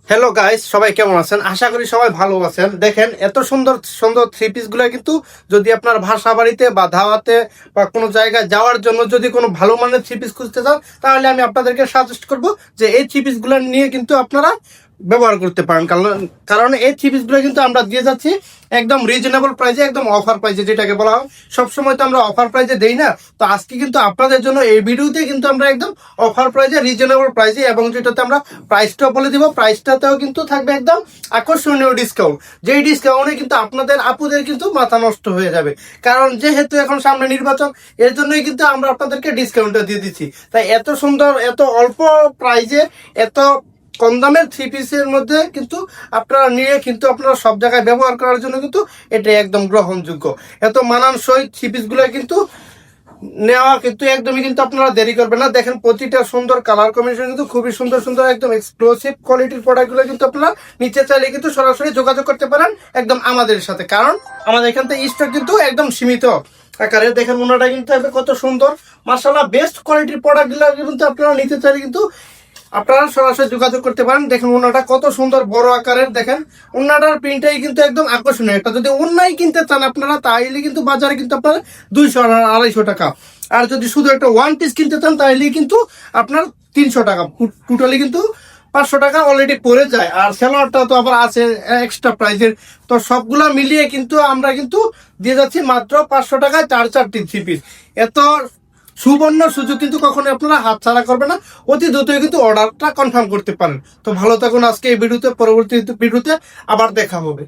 Hello guys, সবাই কেমন আছেন? আশা করি সবাই ভালো আছেন। দেখেন এত সুন্দর সুন্দর থ্রি পিস গুলা কিন্তু যদি আপনার বাসা বাড়িতে বা ধাওয়াতে বা কোনো জায়গায় যাওয়ার জন্য যদি কোনো ভালো মানের থ্রি পিস খুঁজতে চান, তাহলে আমি আপনাদেরকে সাজেস্ট করব যে এই থ্রি পিস গুলা নিয়ে কিন্তু আপনারা ব্যবহার করতে পারেন। কারণ এই থ্রি পিস গুলো কিন্তু আমরা দিয়ে যাচ্ছি একদম রিজনেবল প্রাইসে, একদম অফার প্রাইসে, যেটাকে বলা হয় সবসময় তো আমরা অফার প্রাইসে দেই না। তো আজকে কিন্তু আপনাদের জন্য এই ভিডিওতে কিন্তু আমরা একদম অফার প্রাইসে, রিজনেবল প্রাইসে, এবং যেটাতে আমরা প্রাইসটাও বলে দিব, প্রাইসটাতেও কিন্তু থাকবে একদম আকর্ষণীয় ডিসকাউন্ট। যেই ডিসকাউন্টে কিন্তু আপনাদের আপুদের কিন্তু মাথা নষ্ট হয়ে যাবে। কারণ যেহেতু এখন সামনে নির্বাচন, এর জন্যই কিন্তু আমরা আপনাদেরকে ডিসকাউন্টটা দিয়ে দিচ্ছি। তাই এত সুন্দর, এত অল্প প্রাইসে, এত কম দামের থ্রি পিসের মধ্যে কিন্তু আপনারা নিয়ে কিন্তু আপনারা সব জায়গায় ব্যবহার করার জন্য কিন্তু এটা একদম গ্রহণযোগ্য। এত মানানসই থ্রি পিসগুলো কিন্তু নেওয়া কিন্তু একদমই কিন্তু আপনারা দেরি করবেন না। দেখেন প্রতিটা সুন্দর কালার কম্বিনেশন কিন্তু খুবই সুন্দর সুন্দর, একদম এক্সক্লুসিভ কোয়ালিটির প্রোডাক্টগুলো কিন্তু আপনারা নিচে চাইলে কিন্তু সরাসরি যোগাযোগ করতে পারেন একদম আমাদের সাথে। কারণ আমাদের এখান থেকে স্টক কিন্তু একদম সীমিত আকারে। দেখেন ওনাটা কিন্তু কত সুন্দর, মাশাআল্লাহ বেস্ট কোয়ালিটির প্রোডাক্টগুলো কিন্তু আপনারা নিতে চাইলে কিন্তু আপনারা সরাসরি যোগাযোগ করতে পারেন। দেখেন ওনাটা কত সুন্দর বড় আকারের। দেখেন ওনাটার প্রিন্টটাই কিন্তু একদম আকর্ষণীয়। একটা যদি ওনাই কিনতে চান আপনারা, তাইলে কিন্তু বাজারে কিন্তু আপনার 200-250 টাকা। আর যদি শুধু একটা ওয়ান পিস কিনতে চান, তাইলে কিন্তু আপনার 300 টাকা। টোটালি কিন্তু 500 টাকা অলরেডি পড়ে যায়। আর সেলোয়ারটা তো আবার আছে এক্সট্রা প্রাইজের। তো সবগুলা মিলিয়ে কিন্তু আমরা কিন্তু দিয়ে যাচ্ছি মাত্র 500 টাকায় 4টি থ্রি পিস। এত সুবর্ণ সুযোগ কিন্তু কখনো আপনারা হাতছাড়া করবেন না। অতি দ্রুতই কিন্তু অর্ডারটা কনফার্ম করতে পারেন। তো ভালো থাকুন আজকে এই ভিডিওতে, পরবর্তী ভিডিওতে আবার দেখা হবে।